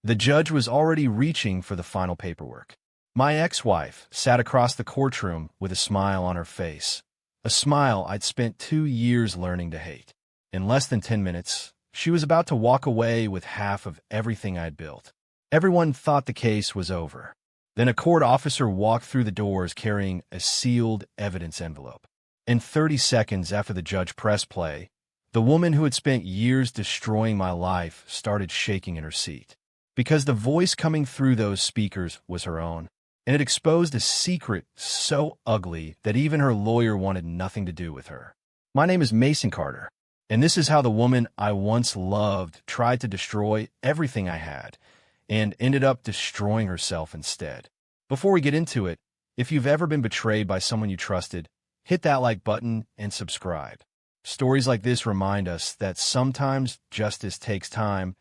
The judge was already reaching for the final paperwork. My ex-wife sat across the courtroom with a smile on her face, a smile I'd spent 2 years learning to hate. In less than 10 minutes, she was about to walk away with half of everything I'd built. Everyone thought the case was over. Then a court officer walked through the doors carrying a sealed evidence envelope. In 30 seconds after the judge pressed play, the woman who had spent years destroying my life started shaking in her seat. Because the voice coming through those speakers was her own, and it exposed a secret so ugly that even her lawyer wanted nothing to do with her. My name is Mason Carter, and this is how the woman I once loved tried to destroy everything I had, and ended up destroying herself instead. Before we get into it, if you've ever been betrayed by someone you trusted, hit that like button and subscribe. Stories like this remind us that sometimes justice takes time,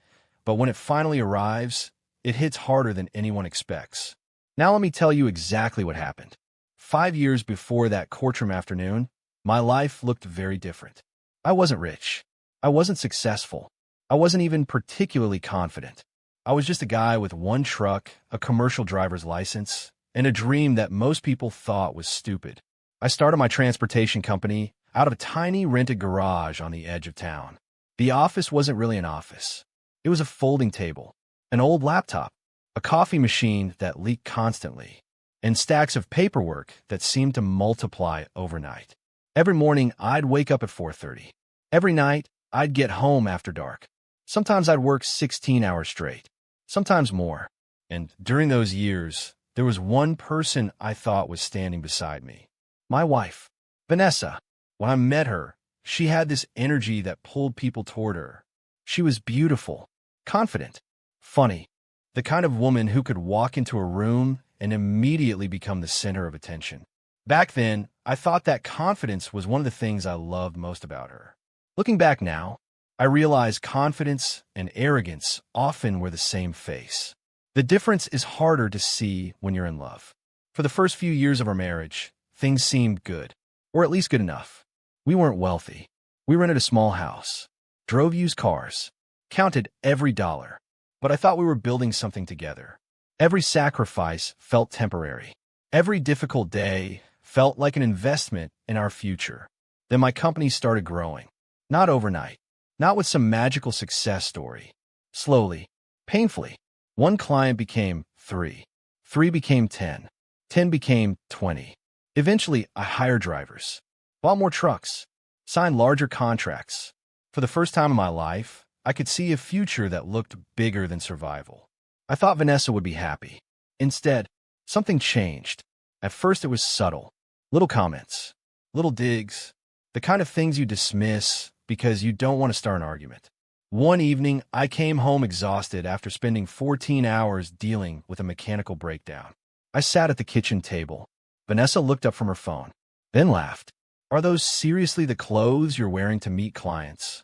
but when it finally arrives, it hits harder than anyone expects. Now let me tell you exactly what happened. 5 years before that courtroom afternoon, my life looked very different. I wasn't rich. I wasn't successful. I wasn't even particularly confident. I was just a guy with one truck, a commercial driver's license, and a dream that most people thought was stupid. I started my transportation company out of a tiny rented garage on the edge of town. The office wasn't really an office. It was a folding table, an old laptop, a coffee machine that leaked constantly, and stacks of paperwork that seemed to multiply overnight. Every morning, I'd wake up at 4:30. Every night, I'd get home after dark. Sometimes I'd work 16 hours straight, sometimes more. And during those years, there was one person I thought was standing beside me. My wife, Vanessa. When I met her, she had this energy that pulled people toward her. She was beautiful, confident, funny, the kind of woman who could walk into a room and immediately become the center of attention. Back then, I thought that confidence was one of the things I loved most about her. Looking back now, I realize confidence and arrogance often were the same face. The difference is harder to see when you're in love. For the first few years of our marriage, things seemed good, or at least good enough. We weren't wealthy. We rented a small house, drove used cars, counted every dollar. But I thought we were building something together. Every sacrifice felt temporary. Every difficult day felt like an investment in our future. Then my company started growing. Not overnight. Not with some magical success story. Slowly, painfully. One client became 3. 3 became 10. 10 became 20. Eventually, I hired drivers, bought more trucks, signed larger contracts. For the first time in my life, I could see a future that looked bigger than survival. I thought Vanessa would be happy. Instead, something changed. At first, it was subtle. Little comments, little digs, the kind of things you dismiss because you don't want to start an argument. One evening, I came home exhausted after spending 14 hours dealing with a mechanical breakdown. I sat at the kitchen table. Vanessa looked up from her phone, then laughed. "Are those seriously the clothes you're wearing to meet clients?"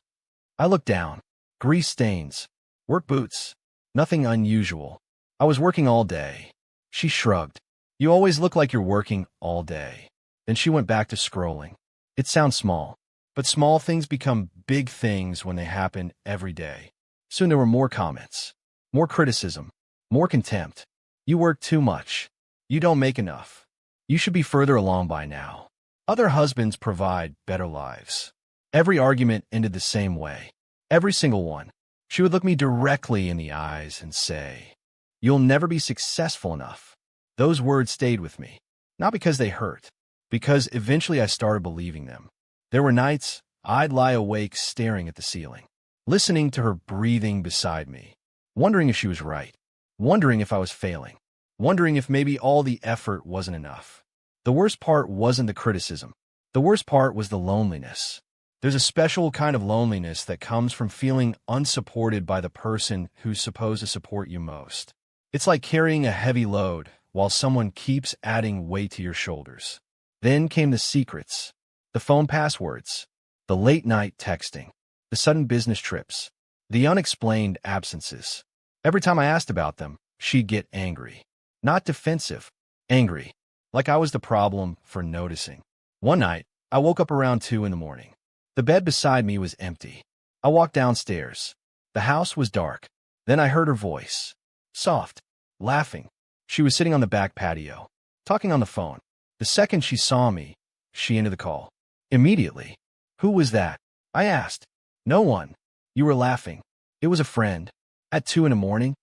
I looked down. Grease stains, work boots, nothing unusual. I was working all day. She shrugged. "You always look like you're working all day." Then she went back to scrolling. It sounds small, but small things become big things when they happen every day. Soon there were more comments, more criticism, more contempt. "You work too much. You don't make enough. You should be further along by now. Other husbands provide better lives." Every argument ended the same way. Every single one. She would look me directly in the eyes and say, "You'll never be successful enough." Those words stayed with me, not because they hurt, because eventually I started believing them. There were nights I'd lie awake staring at the ceiling, listening to her breathing beside me, wondering if she was right, wondering if I was failing, wondering if maybe all the effort wasn't enough. The worst part wasn't the criticism. The worst part was the loneliness. There's a special kind of loneliness that comes from feeling unsupported by the person who's supposed to support you most. It's like carrying a heavy load while someone keeps adding weight to your shoulders. Then came the secrets, the phone passwords, the late-night texting, the sudden business trips, the unexplained absences. Every time I asked about them, she'd get angry. Not defensive, angry, like I was the problem for noticing. One night, I woke up around 2 in the morning. The bed beside me was empty. I walked downstairs. The house was dark. Then I heard her voice. Soft. Laughing. She was sitting on the back patio, talking on the phone. The second she saw me, she ended the call. Immediately. Who was that? I asked. No one. You were laughing. It was a friend. At 2 in the morning?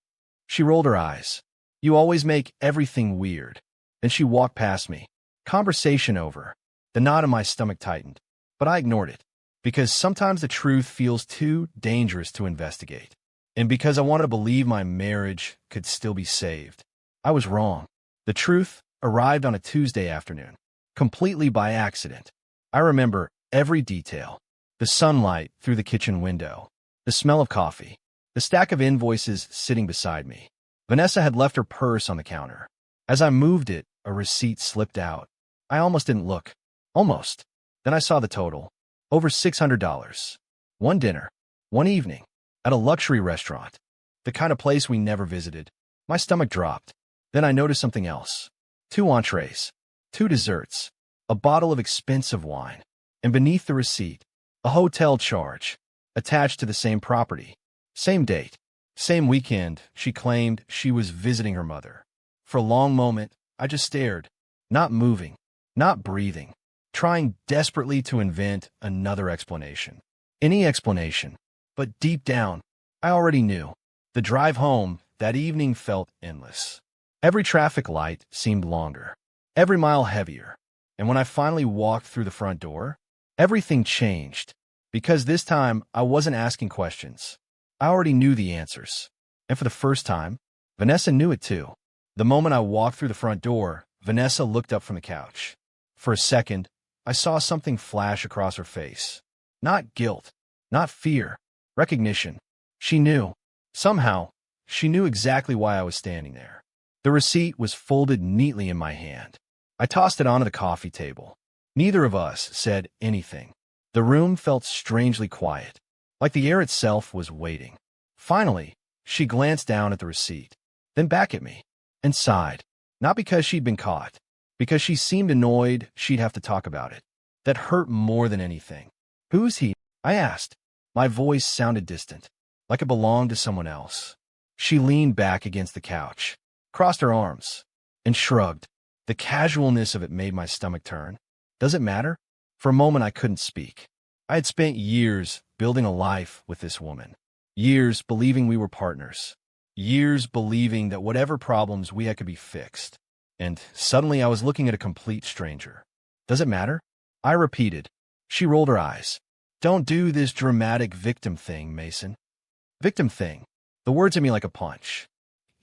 She rolled her eyes. You always make everything weird. Then she walked past me. Conversation over. The knot in my stomach tightened. But I ignored it. Because sometimes the truth feels too dangerous to investigate. And because I wanted to believe my marriage could still be saved. I was wrong. The truth arrived on a Tuesday afternoon. Completely by accident. I remember every detail. The sunlight through the kitchen window. The smell of coffee. The stack of invoices sitting beside me. Vanessa had left her purse on the counter. As I moved it, a receipt slipped out. I almost didn't look. Almost. Then I saw the total. Over $600. One dinner. One evening. At a luxury restaurant. The kind of place we never visited. My stomach dropped. Then I noticed something else. 2 entrees. 2 desserts. A bottle of expensive wine. And beneath the receipt, a hotel charge. Attached to the same property. Same date. Same weekend. She claimed she was visiting her mother. For a long moment, I just stared. Not moving. Not breathing. Trying desperately to invent another explanation. Any explanation. But deep down, I already knew. The drive home that evening felt endless. Every traffic light seemed longer. Every mile heavier. And when I finally walked through the front door, everything changed. Because this time, I wasn't asking questions. I already knew the answers. And for the first time, Vanessa knew it too. The moment I walked through the front door, Vanessa looked up from the couch. For a second, I saw something flash across her face. Not guilt. Not fear. Recognition. She knew. Somehow, she knew exactly why I was standing there. The receipt was folded neatly in my hand. I tossed it onto the coffee table. Neither of us said anything. The room felt strangely quiet, like the air itself was waiting. Finally, she glanced down at the receipt, then back at me, and sighed. Not because she'd been caught, because she seemed annoyed she'd have to talk about it. That hurt more than anything. Who's he? I asked. My voice sounded distant, like it belonged to someone else. She leaned back against the couch, crossed her arms, and shrugged. The casualness of it made my stomach turn. Does it matter? For a moment I couldn't speak. I had spent years building a life with this woman. Years believing we were partners. Years believing that whatever problems we had could be fixed. And suddenly I was looking at a complete stranger. Does it matter? I repeated. She rolled her eyes. Don't do this dramatic victim thing, Mason. Victim thing. The words hit me like a punch.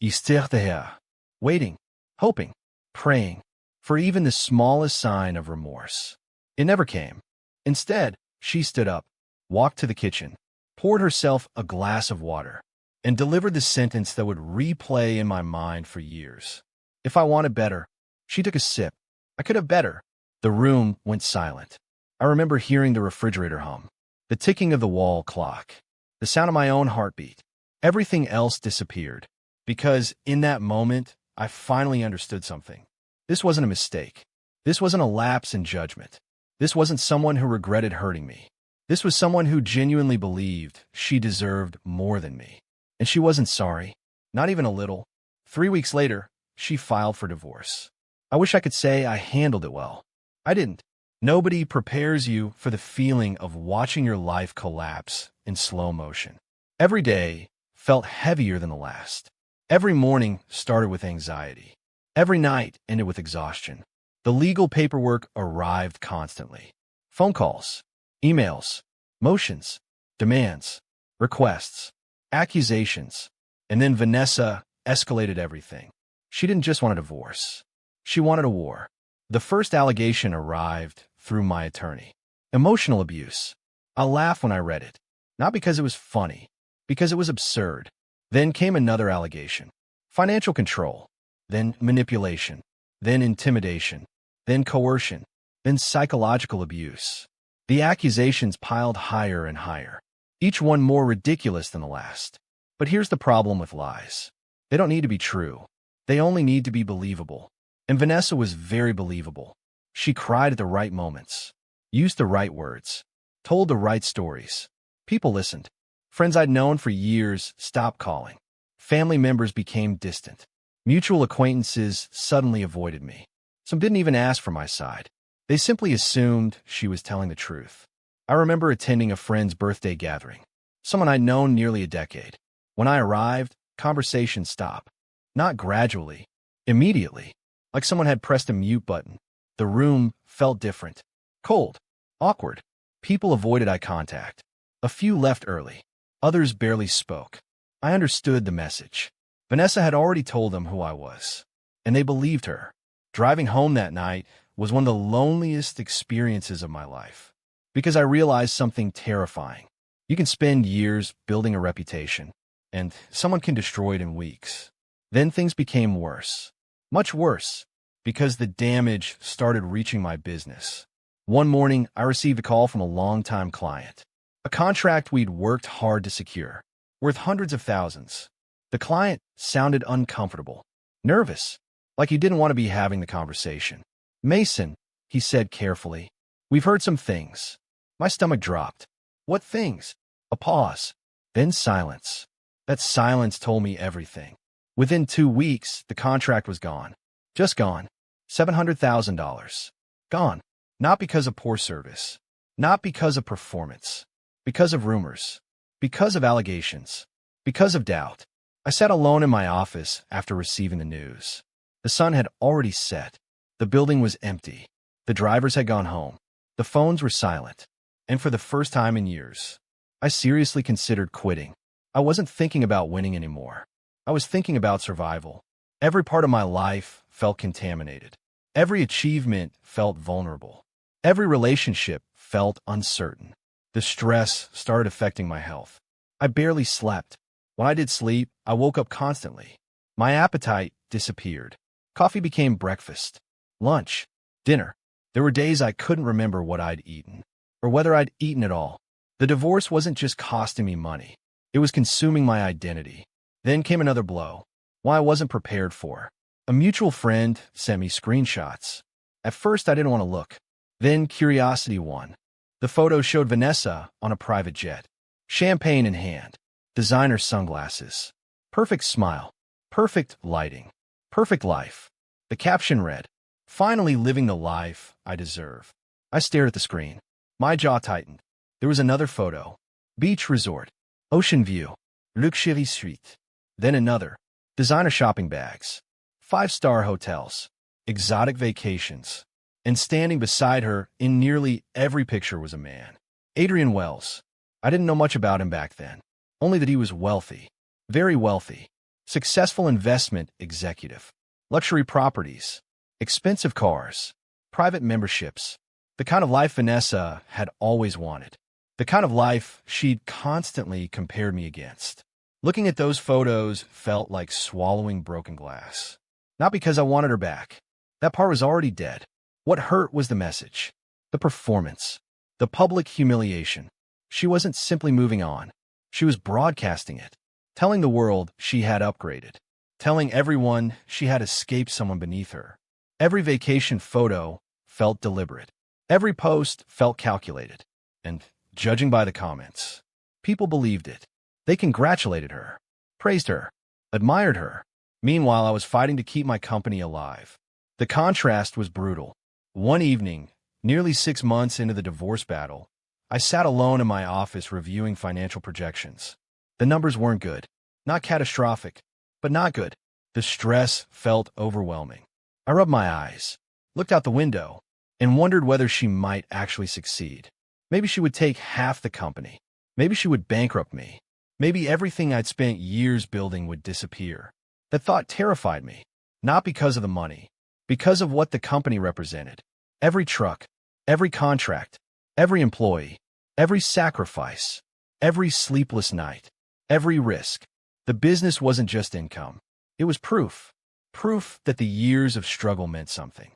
Isterdeher. Waiting. Hoping. Praying. For even the smallest sign of remorse. It never came. Instead, she stood up, walked to the kitchen, poured herself a glass of water, and delivered the sentence that would replay in my mind for years. If I wanted better, she took a sip. I could have better. The room went silent. I remember hearing the refrigerator hum, the ticking of the wall clock, the sound of my own heartbeat. Everything else disappeared, because in that moment, I finally understood something. This wasn't a mistake. This wasn't a lapse in judgment. This wasn't someone who regretted hurting me. This was someone who genuinely believed she deserved more than me. And she wasn't sorry. Not even a little. 3 weeks later, she filed for divorce. I wish I could say I handled it well. I didn't. Nobody prepares you for the feeling of watching your life collapse in slow motion. Every day felt heavier than the last. Every morning started with anxiety. Every night ended with exhaustion. The legal paperwork arrived constantly. Phone calls, emails, motions, demands, requests, accusations. And then Vanessa escalated everything. She didn't just want a divorce. She wanted a war. The first allegation arrived through my attorney. Emotional abuse. I laughed when I read it. Not because it was funny, because it was absurd. Then came another allegation. Financial control. Then manipulation. Then intimidation. Then coercion. Then psychological abuse. The accusations piled higher and higher, each one more ridiculous than the last. But here's the problem with lies. They don't need to be true. They only need to be believable. And Vanessa was very believable. She cried at the right moments, used the right words, told the right stories. People listened. Friends I'd known for years stopped calling. Family members became distant. Mutual acquaintances suddenly avoided me. Some didn't even ask for my side. They simply assumed she was telling the truth. I remember attending a friend's birthday gathering, someone I'd known nearly a decade. When I arrived, conversation stopped. Not gradually, immediately, like someone had pressed a mute button. The room felt different. Cold. Awkward. People avoided eye contact. A few left early. Others barely spoke. I understood the message. Vanessa had already told them who I was, and they believed her. Driving home that night was one of the loneliest experiences of my life, because I realized something terrifying. You can spend years building a reputation, and someone can destroy it in weeks. Then things became worse. Much worse, because the damage started reaching my business. One morning, I received a call from a longtime client. A contract we'd worked hard to secure, worth hundreds of thousands. The client sounded uncomfortable, nervous, like he didn't want to be having the conversation. "Mason," he said carefully, "we've heard some things." My stomach dropped. "What things?" A pause, then silence. That silence told me everything. Within 2 weeks, the contract was gone. Just gone. $700,000. Gone. Not because of poor service. Not because of performance. Because of rumors. Because of allegations. Because of doubt. I sat alone in my office after receiving the news. The sun had already set. The building was empty. The drivers had gone home. The phones were silent. And for the first time in years, I seriously considered quitting. I wasn't thinking about winning anymore. I was thinking about survival. Every part of my life felt contaminated. Every achievement felt vulnerable. Every relationship felt uncertain. The stress started affecting my health. I barely slept. When I did sleep, I woke up constantly. My appetite disappeared. Coffee became breakfast, lunch, dinner. There were days I couldn't remember what I'd eaten, or whether I'd eaten at all. The divorce wasn't just costing me money. It was consuming my identity. Then came another blow, one I wasn't prepared for. A mutual friend sent me screenshots. At first, I didn't want to look. Then curiosity won. The photo showed Vanessa on a private jet, champagne in hand, designer sunglasses, perfect smile, perfect lighting, perfect life. The caption read, "Finally living the life I deserve." I stared at the screen. My jaw tightened. There was another photo. Beach resort, ocean view, luxury suite. Then another. Designer shopping bags, 5-star hotels, exotic vacations. And standing beside her in nearly every picture was a man. Adrian Wells. I didn't know much about him back then. Only that he was wealthy, very wealthy, successful investment executive, luxury properties, expensive cars, private memberships, the kind of life Vanessa had always wanted, the kind of life she'd constantly compared me against. Looking at those photos felt like swallowing broken glass. Not because I wanted her back. That part was already dead. What hurt was the message, the performance, the public humiliation. She wasn't simply moving on. She was broadcasting it, telling the world she had upgraded, telling everyone she had escaped someone beneath her. Every vacation photo felt deliberate. Every post felt calculated. And, judging by the comments, people believed it. They congratulated her, praised her, admired her. Meanwhile, I was fighting to keep my company alive. The contrast was brutal. One evening, nearly 6 months into the divorce battle, I sat alone in my office reviewing financial projections. The numbers weren't good. Not catastrophic, but not good. The stress felt overwhelming. I rubbed my eyes, looked out the window, and wondered whether she might actually succeed. Maybe she would take half the company. Maybe she would bankrupt me. Maybe everything I'd spent years building would disappear. That thought terrified me, not because of the money, because of what the company represented. Every truck, every contract, every employee, every sacrifice, every sleepless night, every risk. The business wasn't just income. It was proof. Proof that the years of struggle meant something.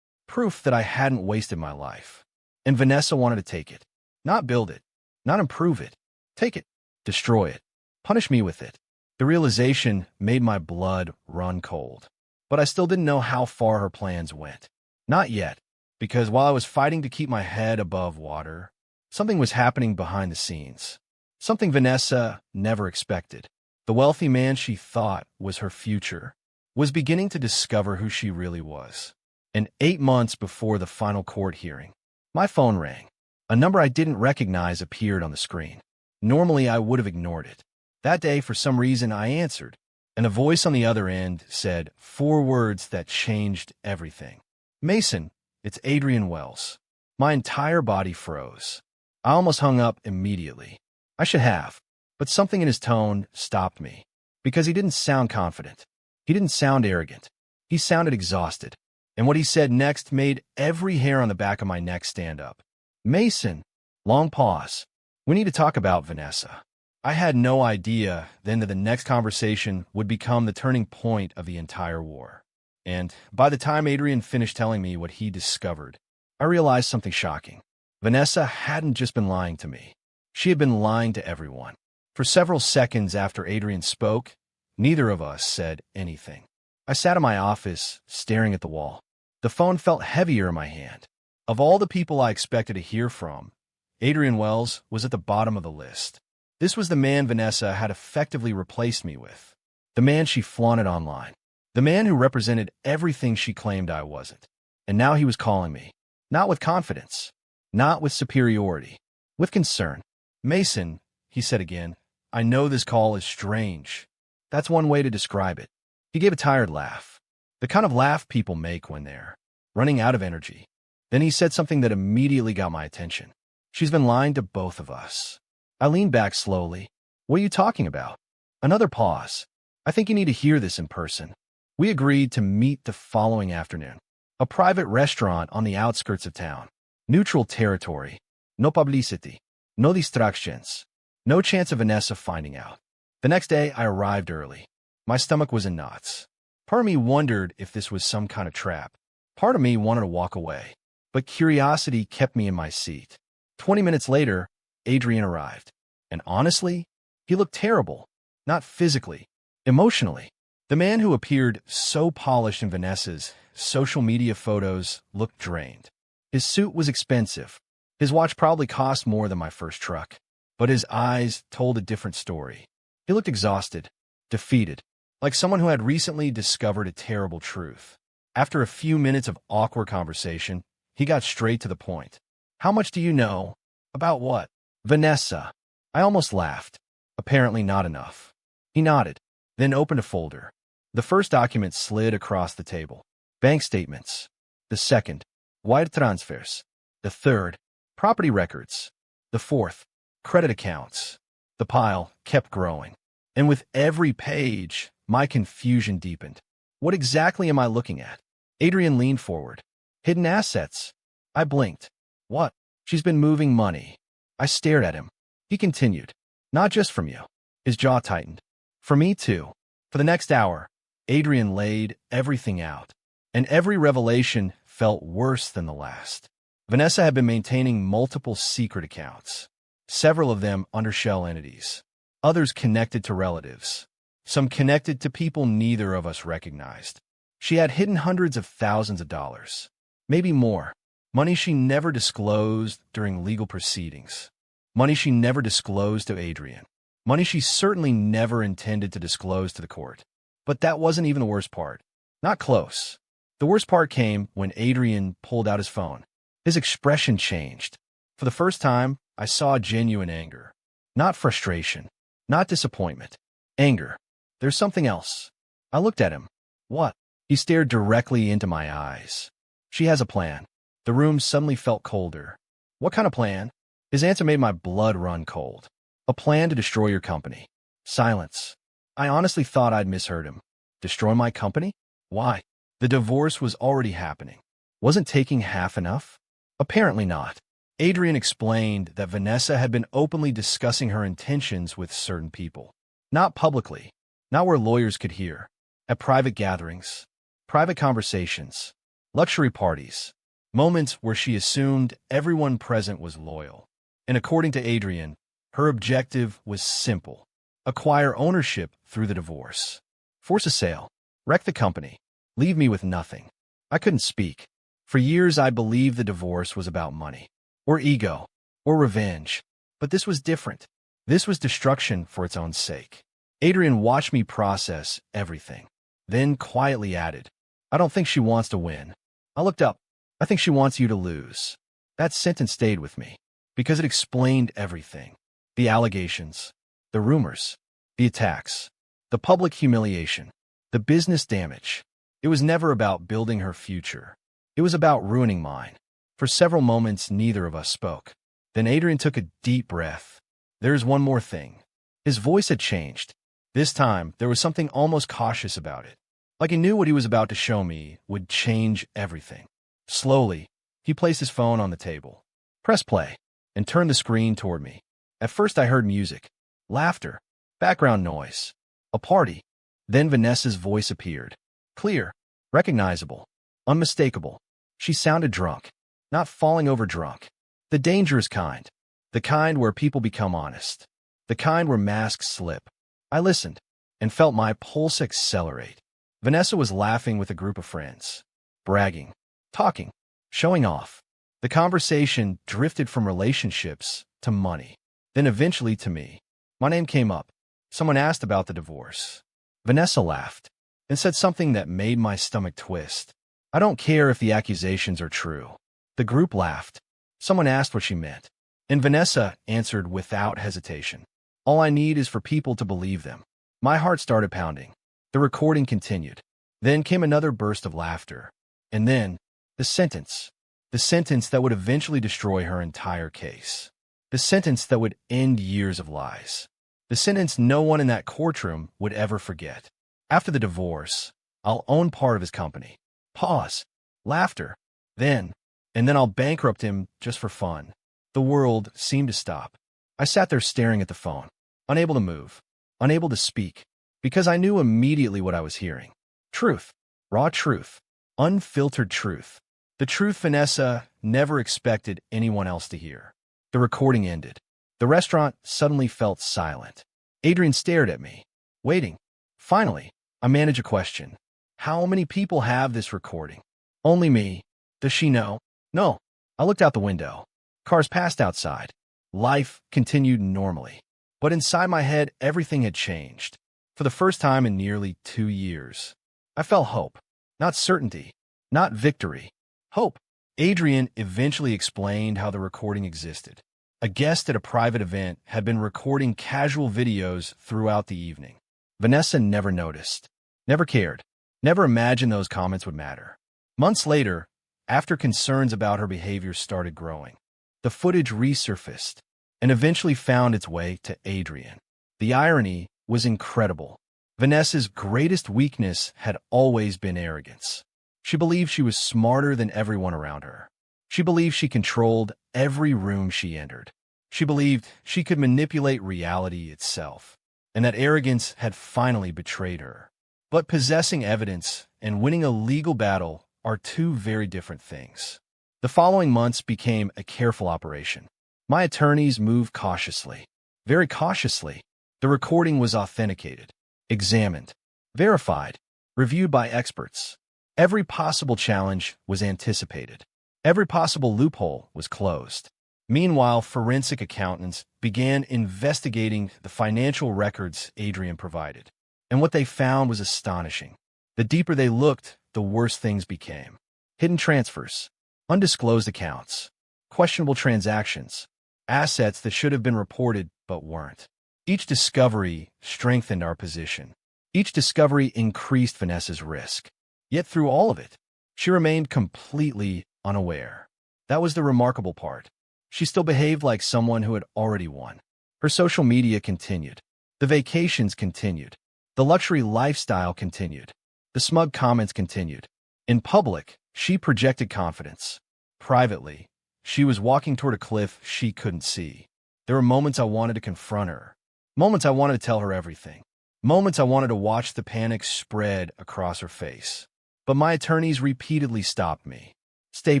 Proof that I hadn't wasted my life. And Vanessa wanted to take it. Not build it. Not improve it. Take it. Destroy it. Punish me with it. The realization made my blood run cold. But I still didn't know how far her plans went. Not yet, because while I was fighting to keep my head above water, something was happening behind the scenes. Something Vanessa never expected. The wealthy man she thought was her future was beginning to discover who she really was. And 8 months before the final court hearing, my phone rang. A number I didn't recognize appeared on the screen. Normally, I would have ignored it. That day, for some reason, I answered, and a voice on the other end said 4 words that changed everything. "Mason, it's Adrian Wells." My entire body froze. I almost hung up immediately. I should have, but something in his tone stopped me, because he didn't sound confident. He didn't sound arrogant. He sounded exhausted, and what he said next made every hair on the back of my neck stand up. "Mason." Long pause. "We need to talk about Vanessa." I had no idea then that the next conversation would become the turning point of the entire war. And by the time Adrian finished telling me what he discovered, I realized something shocking. Vanessa hadn't just been lying to me. She had been lying to everyone. For several seconds after Adrian spoke, neither of us said anything. I sat in my office, staring at the wall. The phone felt heavier in my hand. Of all the people I expected to hear from, Adrian Wells was at the bottom of the list. This was the man Vanessa had effectively replaced me with. The man she flaunted online. The man who represented everything she claimed I wasn't. And now he was calling me. Not with confidence. Not with superiority. With concern. "Mason," he said again, "I know this call is strange. That's one way to describe it." He gave a tired laugh. The kind of laugh people make when they're running out of energy. Then he said something that immediately got my attention. "She's been lying to both of us." I leaned back slowly. "What are you talking about?" Another pause. "I think you need to hear this in person." We agreed to meet the following afternoon. A private restaurant on the outskirts of town. Neutral territory. No publicity. No distractions. No chance of Vanessa finding out. The next day, I arrived early. My stomach was in knots. Part of me wondered if this was some kind of trap. Part of me wanted to walk away. But curiosity kept me in my seat. 20 minutes later, Adrian arrived. And honestly, he looked terrible. Not physically. Emotionally. The man who appeared so polished in Vanessa's social media photos looked drained. His suit was expensive. His watch probably cost more than my first truck. But his eyes told a different story. He looked exhausted, defeated, like someone who had recently discovered a terrible truth. After a few minutes of awkward conversation, he got straight to the point. "How much do you know?" "About what?" "Vanessa." I almost laughed. Apparently not enough. He nodded, then opened a folder. The first document slid across the table. Bank statements. The second, wire transfers. The third, property records. The fourth, credit accounts. The pile kept growing. And with every page, my confusion deepened. What exactly am I looking at? Adrian leaned forward. "Hidden assets." I blinked. "What?" "She's been moving money." I stared at him. He continued. "Not just from you." His jaw tightened. "For me, too." For the next hour, Adrian laid everything out, and every revelation felt worse than the last. Vanessa had been maintaining multiple secret accounts, several of them under shell entities, others connected to relatives, some connected to people neither of us recognized. She had hidden hundreds of thousands of dollars, maybe more, money she never disclosed during legal proceedings, money she never disclosed to Adrian, money she certainly never intended to disclose to the court. But that wasn't even the worst part. Not close. The worst part came when Adrian pulled out his phone. His expression changed. For the first time, I saw genuine anger. Not frustration. Not disappointment. Anger. "There's something else." I looked at him. "What?" He stared directly into my eyes. "She has a plan." The room suddenly felt colder. "What kind of plan?" His answer made my blood run cold. "A plan to destroy your company." Silence. I honestly thought I'd misheard him. Destroy my company? Why? The divorce was already happening. Wasn't taking half enough? Apparently not. Adrian explained that Vanessa had been openly discussing her intentions with certain people. Not publicly. Not where lawyers could hear. At private gatherings. Private conversations. Luxury parties. Moments where she assumed everyone present was loyal. And according to Adrian, her objective was simple. Acquire ownership through the divorce. Force a sale. Wreck the company. Leave me with nothing. I couldn't speak. For years I believed the divorce was about money. Or ego. Or revenge. But this was different. This was destruction for its own sake. Adrian watched me process everything, then quietly added, I don't think she wants to win. I looked up. I think she wants you to lose. That sentence stayed with me because it explained everything. The allegations, the rumors, the attacks, the public humiliation, the business damage. It was never about building her future. It was about ruining mine. For several moments, neither of us spoke. Then Adrian took a deep breath. There's one more thing. His voice had changed. This time, there was something almost cautious about it. Like he knew what he was about to show me would change everything. Slowly, he placed his phone on the table, pressed play, and turned the screen toward me. At first I heard music, laughter, background noise, a party. Then Vanessa's voice appeared. Clear, recognizable, unmistakable. She sounded drunk, not falling over drunk. The dangerous kind. The kind where people become honest. The kind where masks slip. I listened and felt my pulse accelerate. Vanessa was laughing with a group of friends, bragging, talking, showing off. The conversation drifted from relationships to money, then eventually to me. My name came up. Someone asked about the divorce. Vanessa laughed and said something that made my stomach twist. I don't care if the accusations are true. The group laughed. Someone asked what she meant, and Vanessa answered without hesitation. All I need is for people to believe them. My heart started pounding. The recording continued. Then came another burst of laughter. And then, the sentence that would eventually destroy her entire case. The sentence that would end years of lies. The sentence no one in that courtroom would ever forget. After the divorce, I'll own part of his company. Pause. Laughter. And then I'll bankrupt him just for fun. The world seemed to stop. I sat there staring at the phone, unable to move, unable to speak, because I knew immediately what I was hearing. Truth. Raw truth. Unfiltered truth. The truth Vanessa never expected anyone else to hear. The recording ended. The restaurant suddenly felt silent. Adrian stared at me, waiting. Finally, I managed a question. How many people have this recording? Only me. Does she know? No. I looked out the window. Cars passed outside. Life continued normally. But inside my head, everything had changed. For the first time in nearly 2 years, I felt hope. Not certainty. Not victory. Hope. Adrian eventually explained how the recording existed. A guest at a private event had been recording casual videos throughout the evening. Vanessa never noticed, never cared, never imagined those comments would matter. Months later, after concerns about her behavior started growing, the footage resurfaced and eventually found its way to Adrian. The irony was incredible. Vanessa's greatest weakness had always been arrogance. She believed she was smarter than everyone around her. She believed she controlled every room she entered. She believed she could manipulate reality itself, and that arrogance had finally betrayed her. But possessing evidence and winning a legal battle are two very different things. The following months became a careful operation. My attorneys moved cautiously, very cautiously. The recording was authenticated, examined, verified, reviewed by experts. Every possible challenge was anticipated. Every possible loophole was closed. Meanwhile, forensic accountants began investigating the financial records Adrian provided. And what they found was astonishing. The deeper they looked, the worse things became. Hidden transfers, undisclosed accounts, questionable transactions, assets that should have been reported but weren't. Each discovery strengthened our position. Each discovery increased Vanessa's risk. Yet through all of it, she remained completely unaware. That was the remarkable part. She still behaved like someone who had already won. Her social media continued. The vacations continued. The luxury lifestyle continued. The smug comments continued. In public, she projected confidence. Privately, she was walking toward a cliff she couldn't see. There were moments I wanted to confront her. Moments I wanted to tell her everything. Moments I wanted to watch the panic spread across her face. But my attorneys repeatedly stopped me. Stay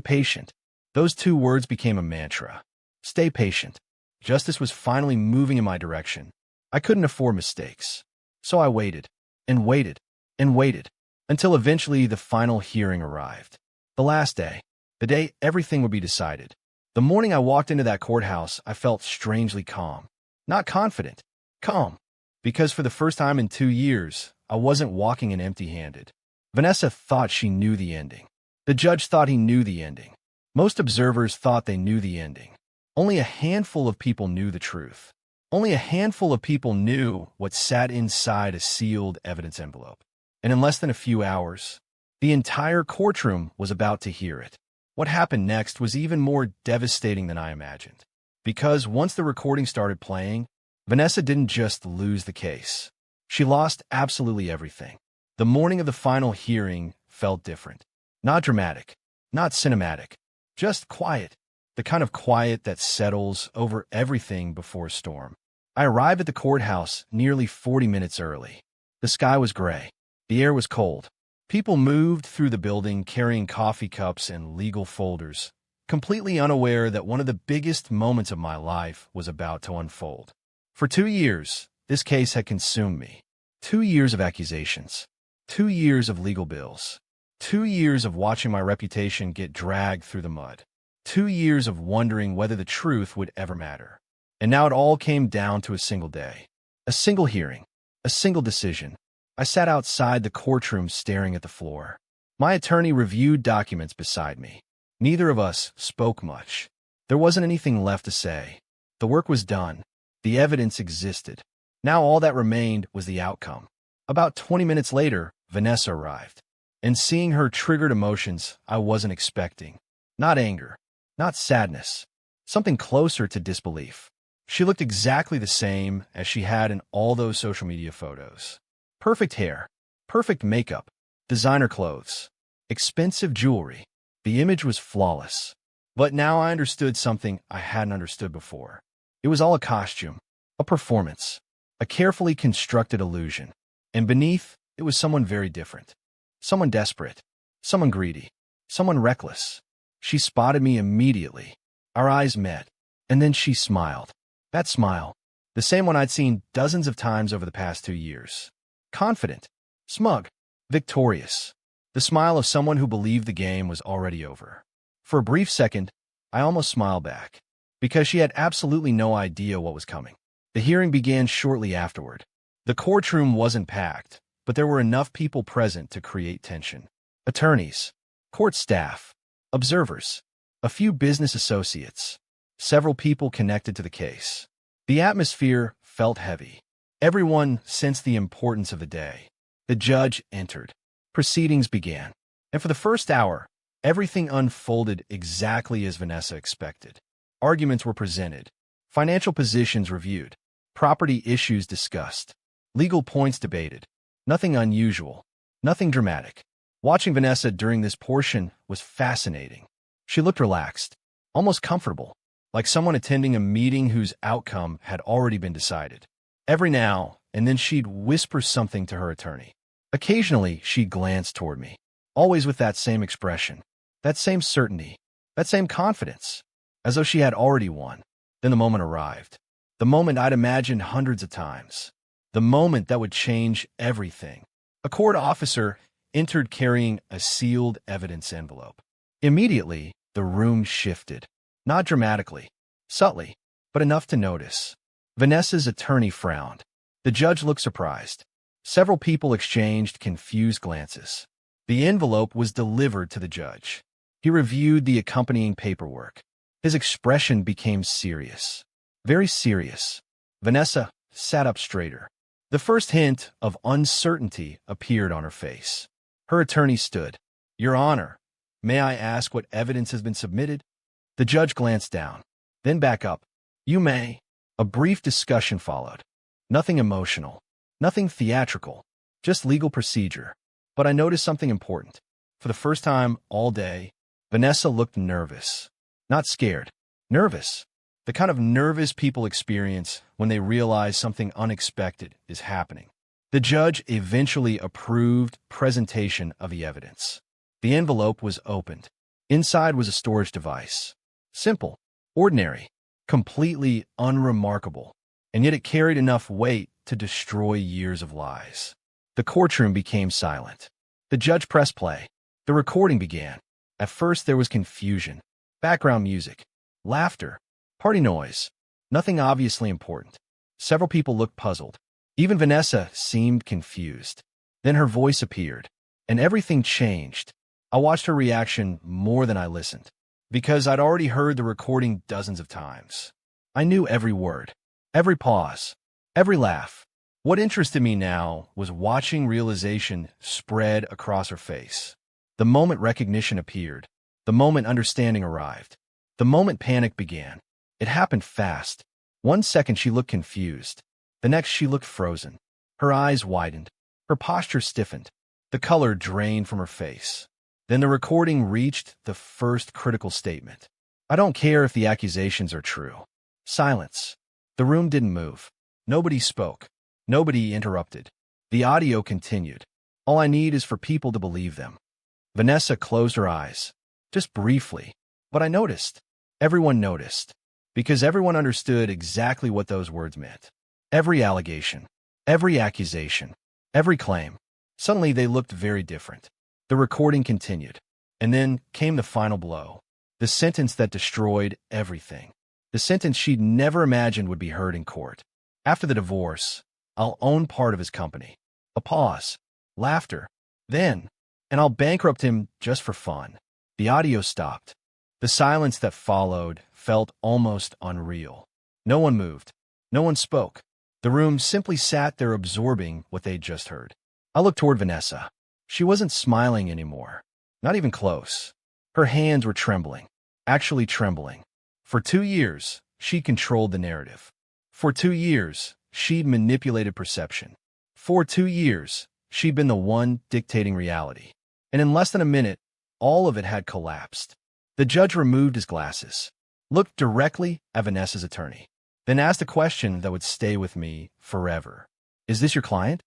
patient. Those 2 words became a mantra. Stay patient. Justice was finally moving in my direction. I couldn't afford mistakes. So I waited, and waited, and waited, until eventually the final hearing arrived. The last day. The day everything would be decided. The morning I walked into that courthouse, I felt strangely calm. Not confident. Calm. Because for the first time in 2 years, I wasn't walking in empty-handed. Vanessa thought she knew the ending. The judge thought he knew the ending. Most observers thought they knew the ending. Only a handful of people knew the truth. Only a handful of people knew what sat inside a sealed evidence envelope. And in less than a few hours, the entire courtroom was about to hear it. What happened next was even more devastating than I imagined. Because once the recording started playing, Vanessa didn't just lose the case. She lost absolutely everything. The morning of the final hearing felt different. Not dramatic, not cinematic, just quiet. The kind of quiet that settles over everything before a storm. I arrived at the courthouse nearly 40 minutes early. The sky was gray. The air was cold. People moved through the building carrying coffee cups and legal folders, completely unaware that one of the biggest moments of my life was about to unfold. For 2 years, this case had consumed me. 2 years of accusations. 2 years of legal bills. 2 years of watching my reputation get dragged through the mud. 2 years of wondering whether the truth would ever matter. And now it all came down to a single day. A single hearing. A single decision. I sat outside the courtroom staring at the floor. My attorney reviewed documents beside me. Neither of us spoke much. There wasn't anything left to say. The work was done. The evidence existed. Now all that remained was the outcome. About 20 minutes later, Vanessa arrived. And seeing her triggered emotions I wasn't expecting. Not anger. Not sadness. Something closer to disbelief. She looked exactly the same as she had in all those social media photos. Perfect hair. Perfect makeup. Designer clothes. Expensive jewelry. The image was flawless. But now I understood something I hadn't understood before. It was all a costume. A performance. A carefully constructed illusion. And beneath, it was someone very different. Someone desperate. Someone greedy. Someone reckless. She spotted me immediately. Our eyes met. And then she smiled. That smile. The same one I'd seen dozens of times over the past 2 years. Confident. Smug. Victorious. The smile of someone who believed the game was already over. For a brief second, I almost smiled back. Because she had absolutely no idea what was coming. The hearing began shortly afterward. The courtroom wasn't packed, but there were enough people present to create tension. Attorneys. Court staff. Observers. A few business associates. Several people connected to the case. The atmosphere felt heavy. Everyone sensed the importance of the day. The judge entered. Proceedings began. And for the first hour, everything unfolded exactly as Vanessa expected. Arguments were presented. Financial positions reviewed. Property issues discussed. Legal points debated. Nothing unusual. Nothing dramatic. Watching Vanessa during this portion was fascinating. She looked relaxed, almost comfortable, like someone attending a meeting whose outcome had already been decided. Every now and then she'd whisper something to her attorney. Occasionally, she'd glance toward me, always with that same expression, that same certainty, that same confidence, as though she had already won. Then the moment arrived. The moment I'd imagined hundreds of times. The moment that would change everything. A court officer entered carrying a sealed evidence envelope. Immediately, the room shifted. Not dramatically, subtly, but enough to notice. Vanessa's attorney frowned. The judge looked surprised. Several people exchanged confused glances. The envelope was delivered to the judge. He reviewed the accompanying paperwork. His expression became serious. Very serious. Vanessa sat up straighter. The first hint of uncertainty appeared on her face. Her attorney stood. "Your Honor, may I ask what evidence has been submitted?" The judge glanced down, then back up. "You may." A brief discussion followed. Nothing emotional, nothing theatrical, just legal procedure. But I noticed something important. For the first time all day, Vanessa looked nervous. Not scared. Nervous. The kind of nervous people experience when they realize something unexpected is happening. The judge eventually approved presentation of the evidence. The envelope was opened. Inside was a storage device. Simple, ordinary, completely unremarkable, and yet it carried enough weight to destroy years of lies. The courtroom became silent. The judge pressed play. The recording began. At first there was confusion, background music, laughter, party noise, nothing obviously important. Several people looked puzzled. Even Vanessa seemed confused. Then her voice appeared, and everything changed. I watched her reaction more than I listened, because I'd already heard the recording dozens of times. I knew every word, every pause, every laugh. What interested me now was watching realization spread across her face. The moment recognition appeared, the moment understanding arrived, the moment panic began. It happened fast. 1 second she looked confused. The next she looked frozen. Her eyes widened. Her posture stiffened. The color drained from her face. Then the recording reached the first critical statement. I don't care if the accusations are true. Silence. The room didn't move. Nobody spoke. Nobody interrupted. The audio continued. All I need is for people to believe them. Vanessa closed her eyes. Just briefly. But I noticed. Everyone noticed. Because everyone understood exactly what those words meant. Every allegation. Every accusation. Every claim. Suddenly they looked very different. The recording continued. And then came the final blow. The sentence that destroyed everything. The sentence she'd never imagined would be heard in court. After the divorce, I'll own part of his company. A pause. Laughter. Then, and I'll bankrupt him just for fun. The audio stopped. The silence that followed felt almost unreal. No one moved. No one spoke. The room simply sat there absorbing what they'd just heard. I looked toward Vanessa. She wasn't smiling anymore. Not even close. Her hands were trembling. Actually trembling. For 2 years, she controlled the narrative. For 2 years, she'd manipulated perception. For 2 years, she'd been the one dictating reality. And in less than a minute, all of it had collapsed. The judge removed his glasses, looked directly at Vanessa's attorney, then asked a question that would stay with me forever. Is this your client?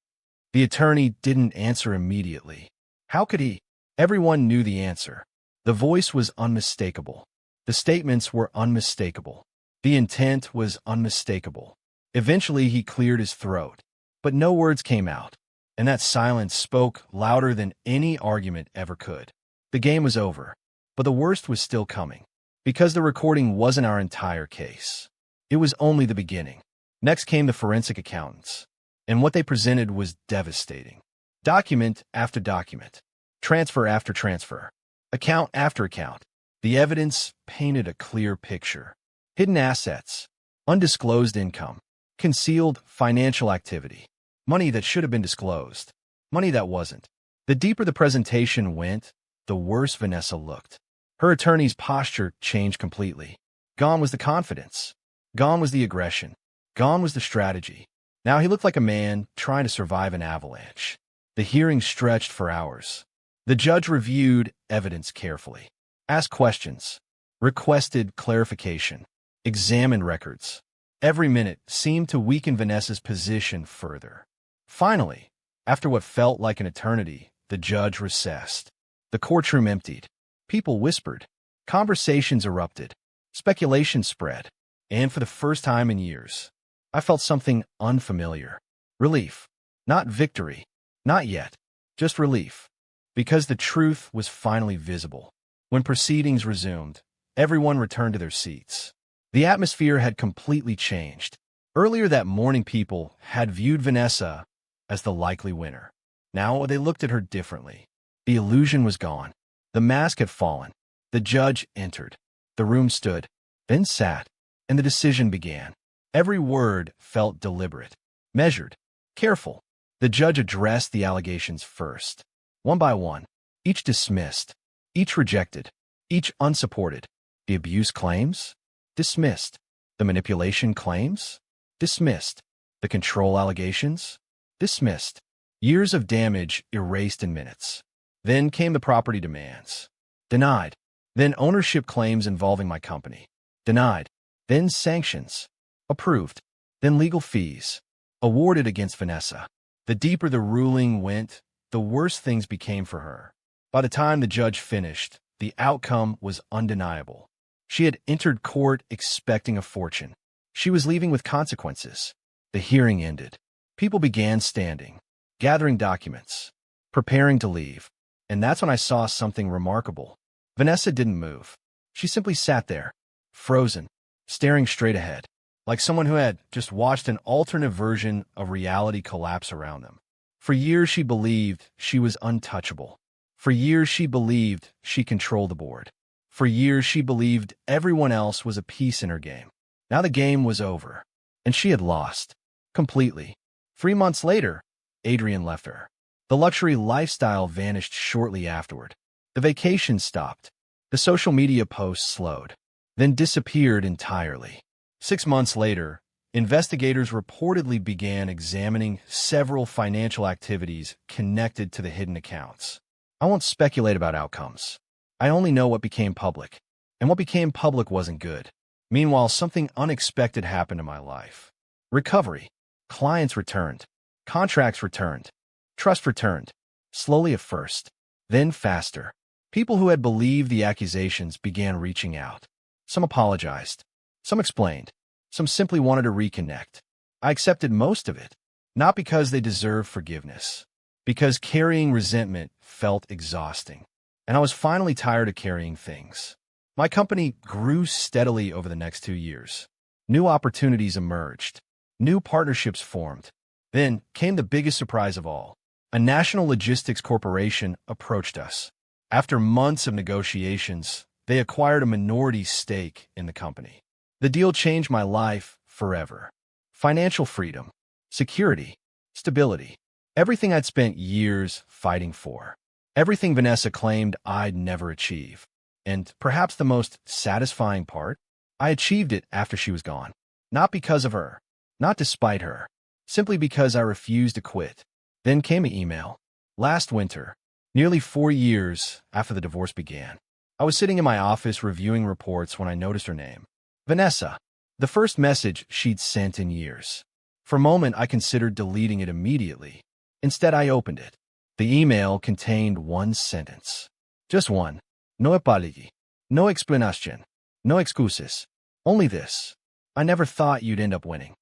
The attorney didn't answer immediately. How could he? Everyone knew the answer. The voice was unmistakable. The statements were unmistakable. The intent was unmistakable. Eventually, he cleared his throat, but no words came out, and that silence spoke louder than any argument ever could. The game was over, but the worst was still coming, because the recording wasn't our entire case. It was only the beginning. Next came the forensic accountants, and what they presented was devastating. Document after document, transfer after transfer, account after account. The evidence painted a clear picture. Hidden assets, undisclosed income, concealed financial activity, money that should have been disclosed, money that wasn't. The deeper the presentation went, the worse Vanessa looked. Her attorney's posture changed completely. Gone was the confidence. Gone was the aggression. Gone was the strategy. Now he looked like a man trying to survive an avalanche. The hearing stretched for hours. The judge reviewed evidence carefully, asked questions, requested clarification, examined records. Every minute seemed to weaken Vanessa's position further. Finally, after what felt like an eternity, the judge recessed. The courtroom emptied. People whispered. Conversations erupted. Speculation spread. And for the first time in years, I felt something unfamiliar. Relief. Not victory. Not yet. Just relief. Because the truth was finally visible. When proceedings resumed, everyone returned to their seats. The atmosphere had completely changed. Earlier that morning, people had viewed Vanessa as the likely winner. Now they looked at her differently. The illusion was gone. The mask had fallen. The judge entered. The room stood, then sat, and the decision began. Every word felt deliberate, measured, careful. The judge addressed the allegations first. One by one, each dismissed, each rejected, each unsupported. The abuse claims? Dismissed. The manipulation claims? Dismissed. The control allegations? Dismissed. Years of damage erased in minutes. Then came the property demands. Denied. Then ownership claims involving my company. Denied. Then sanctions. Approved. Then legal fees. Awarded against Vanessa. The deeper the ruling went, the worse things became for her. By the time the judge finished, the outcome was undeniable. She had entered court expecting a fortune. She was leaving with consequences. The hearing ended. People began standing, gathering documents, preparing to leave. And that's when I saw something remarkable. Vanessa didn't move. She simply sat there, frozen, staring straight ahead. like someone who had just watched an alternate version of reality collapse around them. For years, she believed she was untouchable. For years, she believed she controlled the board. For years, she believed everyone else was a piece in her game. Now the game was over, and she had lost. Completely. 3 months later, Adrian left her. The luxury lifestyle vanished shortly afterward. The vacation stopped. The social media posts slowed, then disappeared entirely. 6 months later, investigators reportedly began examining several financial activities connected to the hidden accounts. I won't speculate about outcomes. I only know what became public, and what became public wasn't good. Meanwhile, something unexpected happened in my life. Recovery. Clients returned. Contracts returned. Trust returned. Slowly at first, then faster. People who had believed the accusations began reaching out. Some apologized. Some explained. Some simply wanted to reconnect. I accepted most of it, not because they deserved forgiveness, because carrying resentment felt exhausting. And I was finally tired of carrying things. My company grew steadily over the next 2 years. New opportunities emerged. New partnerships formed. Then came the biggest surprise of all. A national logistics corporation approached us. After months of negotiations, they acquired a minority stake in the company. The deal changed my life forever. Financial freedom, security, stability. Everything I'd spent years fighting for. Everything Vanessa claimed I'd never achieve. And perhaps the most satisfying part, I achieved it after she was gone. Not because of her, not despite her, simply because I refused to quit. Then came an email. Last winter, nearly 4 years after the divorce began, I was sitting in my office reviewing reports when I noticed her name. Vanessa, the first message she'd sent in years. For a moment, I considered deleting it immediately. Instead, I opened it. The email contained one sentence. Just one. No apology. No explanation. No excuses. Only this. I never thought you'd end up winning.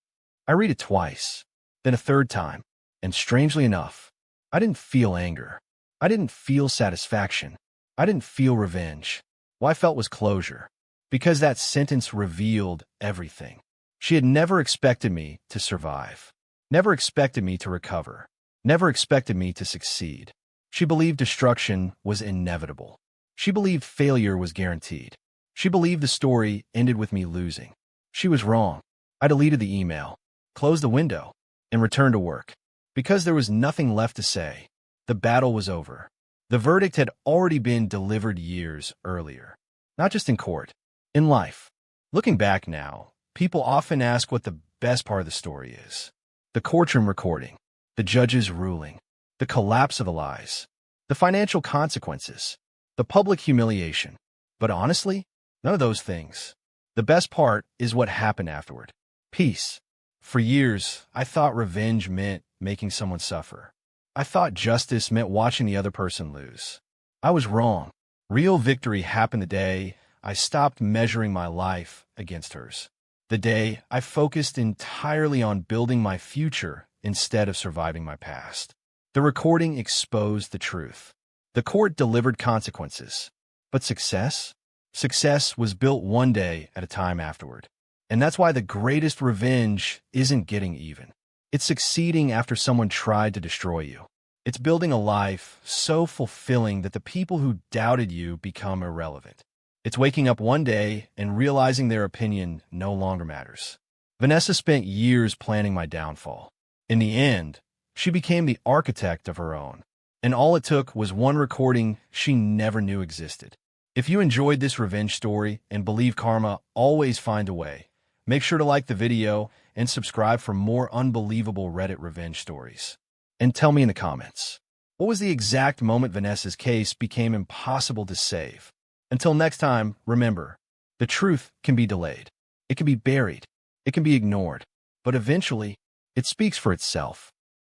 I read it twice, then a third time, and strangely enough, I didn't feel anger. I didn't feel satisfaction. I didn't feel revenge. What I felt was closure, because that sentence revealed everything. She had never expected me to survive, never expected me to recover, never expected me to succeed. She believed destruction was inevitable. She believed failure was guaranteed. She believed the story ended with me losing. She was wrong. I deleted the email, closed the window, and returned to work. Because there was nothing left to say. The battle was over. The verdict had already been delivered years earlier. Not just in court, in life. Looking back now, people often ask what the best part of the story is. The courtroom recording, the judge's ruling, the collapse of the lies, the financial consequences, the public humiliation. But honestly, none of those things. The best part is what happened afterward. Peace. For years, I thought revenge meant making someone suffer. I thought justice meant watching the other person lose. I was wrong. Real victory happened the day I stopped measuring my life against hers. The day I focused entirely on building my future instead of surviving my past. The recording exposed the truth. The court delivered consequences. But success? Success was built one day at a time afterward. And that's why the greatest revenge isn't getting even. It's succeeding after someone tried to destroy you. It's building a life so fulfilling that the people who doubted you become irrelevant. It's waking up one day and realizing their opinion no longer matters. Vanessa spent years planning my downfall. In the end, she became the architect of her own. And all it took was one recording she never knew existed. If you enjoyed this revenge story and believe karma always finds a way, make sure to like the video and subscribe for more unbelievable Reddit revenge stories. And tell me in the comments, what was the exact moment Vanessa's case became impossible to save? Until next time, remember, the truth can be delayed. It can be buried. It can be ignored. But eventually, it speaks for itself.